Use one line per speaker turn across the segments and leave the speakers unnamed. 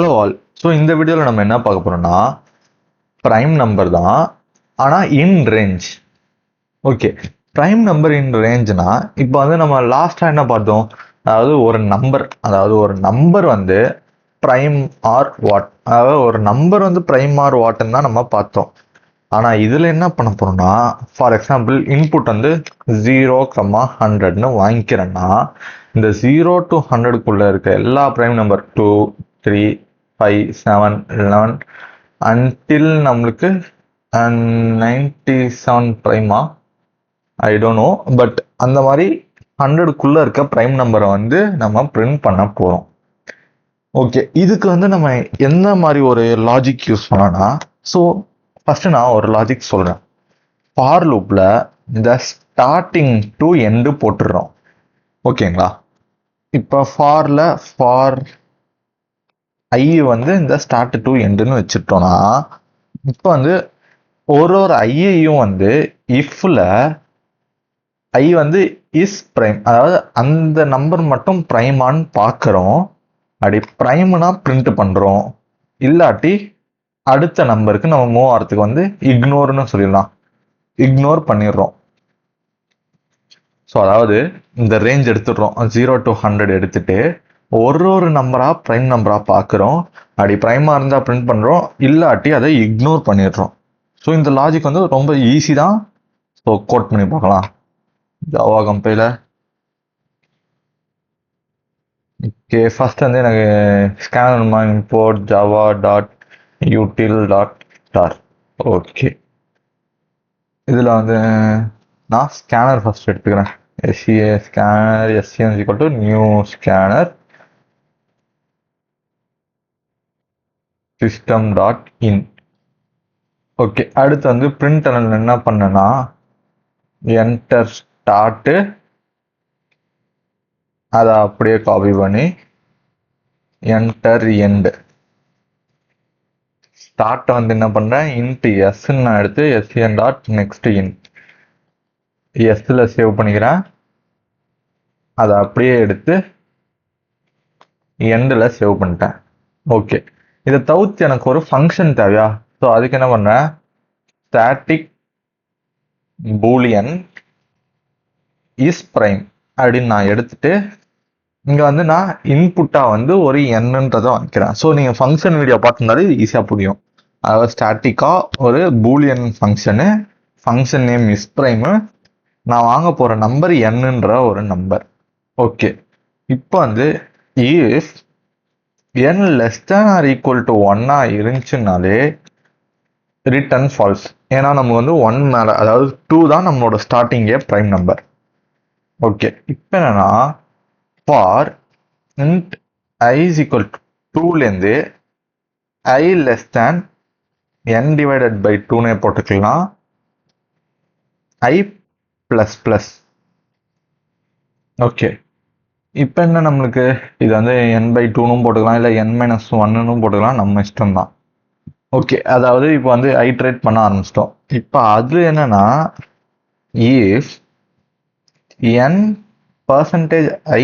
Hello all. So இந்த வீடியோவில் நம்ம என்ன பார்க்க போறோம்னா ப்ரைம் நம்பர் தான், ஆனால் in range. Okay, prime number in ரேஞ்ச்னா இப்போ வந்து நம்ம லாஸ்ட்டாக என்ன பார்த்தோம், அதாவது ஒரு நம்பர் வந்து ப்ரைம் ஆர் வாட், அதாவது ஒரு நம்பர் வந்து ப்ரைம் ஆர் வாட்ன்னு தான் நம்ம பார்த்தோம். ஆனால் இதில் என்ன பண்ண போறோம்னா, ஃபார் எக்ஸாம்பிள் இன்புட் வந்து 0,100ன்னு வாங்கிக்கிறேன்னா இந்த 0 to 100க்குள்ள இருக்க எல்லா ப்ரைம் நம்பர் 2, 3, 5, 7, 11 அன்டில் நம்மளுக்கு 97 ப்ரைமா ஐ டோன்ட் நோ, பட் அந்த மாதிரி 100க்குள்ள இருக்க ப்ரைம் நம்பரை வந்து நம்ம பிரிண்ட் பண்ண போறோம். ஓகே, இதுக்கு வந்து நம்ம எந்த மாதிரி ஒரு லாஜிக் யூஸ் பண்ணோம்னா, ஸோ ஃபர்ஸ்ட் நான் ஒரு லாஜிக் சொல்றேன். ஃபார் லூப்ல இந்த ஸ்டார்டிங் டு எண்டு போட்டுடுறோம். ஓகேங்களா? இப்போ ஃபார் ஐ வந்து இந்த ஸ்டார்ட் டு எண்டுன்னு வச்சுட்டோம்னா, இப்போ வந்து ஒரு ஐயையும் வந்து இஃப்ல ஐ வந்து இஸ் பிரைம், அதாவது அந்த நம்பர் மட்டும் பிரைமான்னு பார்க்குறோம். அப்படி பிரைம்னா பிரிண்ட் பண்றோம், இல்லாட்டி அடுத்த நம்பருக்கு நம்ம மூவ் ஆகிறதுக்கு வந்து இக்னோர்னு சொல்லிடலாம், இக்னோர் பண்ணிடுறோம். ஸோ அதாவது இந்த ரேஞ்ச் எடுத்துடுறோம், 0 to 100 எடுத்துட்டு ஒரு நம்பரா பிரைம் நம்பரா பார்க்குறோம். அப்படி பிரைமா இருந்தால் பிரிண்ட் பண்ணுறோம், இல்லாட்டி அதை இக்னோர் பண்ணிடுறோம். ஸோ இந்த லாஜிக் வந்து ரொம்ப ஈஸி தான். ஸோ கோட் பண்ணி பார்க்கலாம். Java compiler. ஓகே, ஃபர்ஸ்ட் வந்து எனக்கு scanner import Java dot யூட்டில் dot star. Okay, இதில் வந்து நான் ஸ்கேனர் ஃபர்ஸ்ட் எடுத்துக்கிறேன். SCA scanner, SCN equal to new scanner system dot in. Okay, அடுத்து வந்து பிரிண்ட் என்ன பண்ணனா, என்டர் ஸ்டார்ட், அதை அப்படியே காப்பி பண்ணி என்டர் எண்ட். ஸ்டார்ட் வந்து என்ன பண்றேன், இன்ட் எஸ் நான் எடுத்து SCN டாட் நெக்ஸ்ட் இன் எஸ்ல சேவ் பண்ணிக்கிறேன். அதை அப்படியே எடுத்து எண்டில் சேவ் பண்ணிட்டேன். ஓகே, இதை தவிர்த்து எனக்கு ஒரு ஃபங்க்ஷன் தேவையா? ஸோ அதுக்கு என்ன பண்றேன், ஸ்டாட்டிக் பூலியன் இஸ் பிரைம் அப்படின்னு நான் எடுத்துட்டு இங்க வந்து நான் இன்புட்டா வந்து ஒரு என்னன்றதை வாங்கிக்கிறேன். ஸோ நீங்க ஃபங்க்ஷன் வீடியோ பார்த்துருந்தாலே இது ஈஸியா புரியும். அதாவது ஸ்டாட்டிக்கா ஒரு Boolean function, function name is Prime, நான் வாங்க போற நம்பர் என்னன்ற ஒரு நம்பர். ஓகே, இப்போ வந்து if n less than or equal to 1 இருந்துச்சுனாலே ரிட்டர்ன் ஃபால்ஸ். ஏன்னா நம்ம வந்து 1 மேல, அதாவது 2 தான் நம்மளோட ஸ்டார்டிங்கே பிரைம் நம்பர். ஓகே, இப்போ என்னன்னா for int i is equal to 2லேருந்து i less than n divided by 2னே போட்டுக்கலாம், ஐ பிளஸ் பிளஸ். ஓகே, இப்போ என்ன நம்மளுக்கு இது வந்து n/2னும் போட்டுக்கலாம், இல்லை n-1ன்னு போட்டுக்கலாம், நம்ம இஷ்டம் தான். ஓகே, அதாவது இப்போ வந்து ஐட்ரேட் பண்ண ஆரம்பிச்சிட்டோம். இப்போ அது என்னன்னா, if n percentage i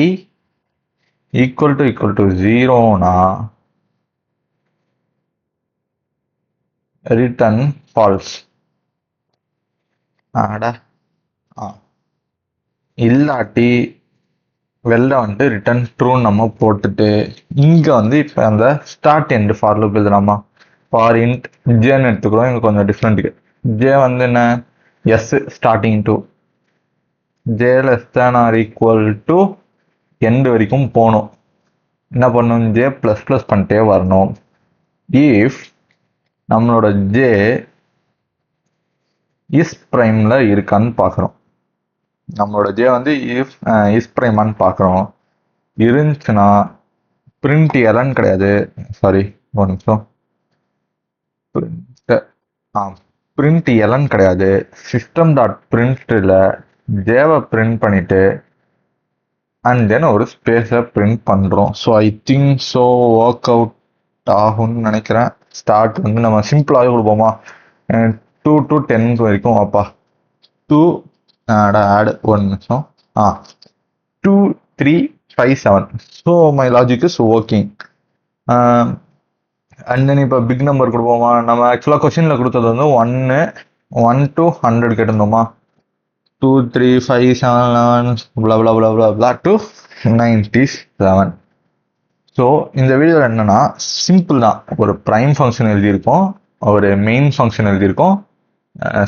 equal to 0னா ரிட்டர்ன் ஃபால்ஸ். இல்லாட்டி வெளில வந்துட்டு ரிட்டர்ன் ட்ரூன்னு நம்ம போட்டுட்டு இங்க வந்து இப்போ அந்த ஸ்டார்ட் எண்ட் ஃபார் லூப் எழுதலாமா, ஃபார் இன்ட் ஜேன்னு எடுத்துக்கிறோம். இங்க கொஞ்சம் டிஃப்ரெண்ட். ஜே வந்து என்ன, s starting to j less than or equal to end வரைக்கும் போகணும். என்ன பண்ணணும், ஜே பிளஸ் பிளஸ் பண்ணிட்டே வரணும். இஃப் நம்மளோட ஜே இஸ் பிரைம்ல இருக்கான்னு பார்க்குறோம். நம்மளோட ஜே வந்து இஸ் பிரைமான்னு பார்க்குறோம். இருந்துச்சுன்னா பிரிண்ட் எலன் கிடையாது, சாரி ஒரு நிமிஷம், பிரிண்ட் எலன் கிடையாது, சிஸ்டம் டாட் பிரிண்ட்ல ஜேவை பிரிண்ட் பண்ணிட்டு அண்ட் தென் ஒரு ஸ்பேஸை பிரிண்ட் பண்ணுறோம். So I think so work out ஆகும்னு நினைக்கிறேன். ஸ்டார்ட் வந்து நம்ம சிம்பிளாகவே கொடுப்போமா, 2 to 10 வரைக்கும் வாப்பா, 2 ஆட் ஒரு நிமிஷம், 2, 3, 5, 7. So my logic is working. And then இப்போ பிக் நம்பர் கொடுப்போமா? நம்ம ஆக்சுவலாக கொஸ்டினில் கொடுத்தது வந்து 1 to 100 கேட்டிருந்தோமா? 2 3 5 7 11 to 97. ஸோ இந்த வீடியோவில் என்னன்னா சிம்பிள் தான். ஒரு ப்ரைம் ஃபங்க்ஷன் எழுதியிருக்கோம், ஒரு மெயின் ஃபங்க்ஷன் எழுதியிருக்கோம்.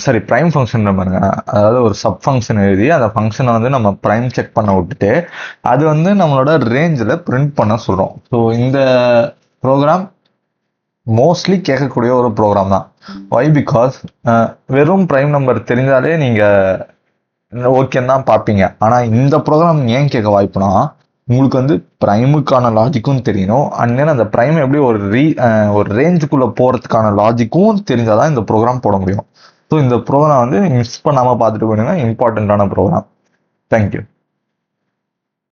சரி, ப்ரைம் ஃபங்க்ஷன் பாருங்க, அதாவது ஒரு சப் ஃபங்க்ஷன் எழுதி அந்த ஃபங்க்ஷனை வந்து நம்ம ப்ரைம் செக் பண்ண விட்டுட்டு அது வந்து நம்மளோட ரேஞ்சில் பிரிண்ட் பண்ண சொல்கிறோம். ஸோ இந்த ப்ரோக்ராம் மோஸ்ட்லி கேட்கக்கூடிய ஒரு ப்ரோக்ராம் தான். ஒய்? பிகாஸ் வெறும் ப்ரைம் நம்பர் தெரிஞ்சாலே நீங்கள் ஓகேன்னு தான் பார்ப்பீங்க. ஆனால் இந்த ப்ரோக்ராம் ஏன் கேட்க வாய்ப்புனா, உங்களுக்கு வந்து ப்ரைமுக்கான லாஜிக்கும் தெரியணும், அண்ட் தென் அந்த ப்ரைம் எப்படி ஒரு ரேஞ்சுக்குள்ளே போகிறதுக்கான லாஜிக்கும் தெரிஞ்சால் தான் இந்த ப்ரோக்ராம் போட முடியும். ஸோ இந்த ப்ரோக்ராம் வந்து மிஸ் பண்ணாமல் பார்த்துட்டு போயிடுங்க, இம்பார்ட்டண்ட்டான ப்ரோக்ராம். தேங்க்யூ.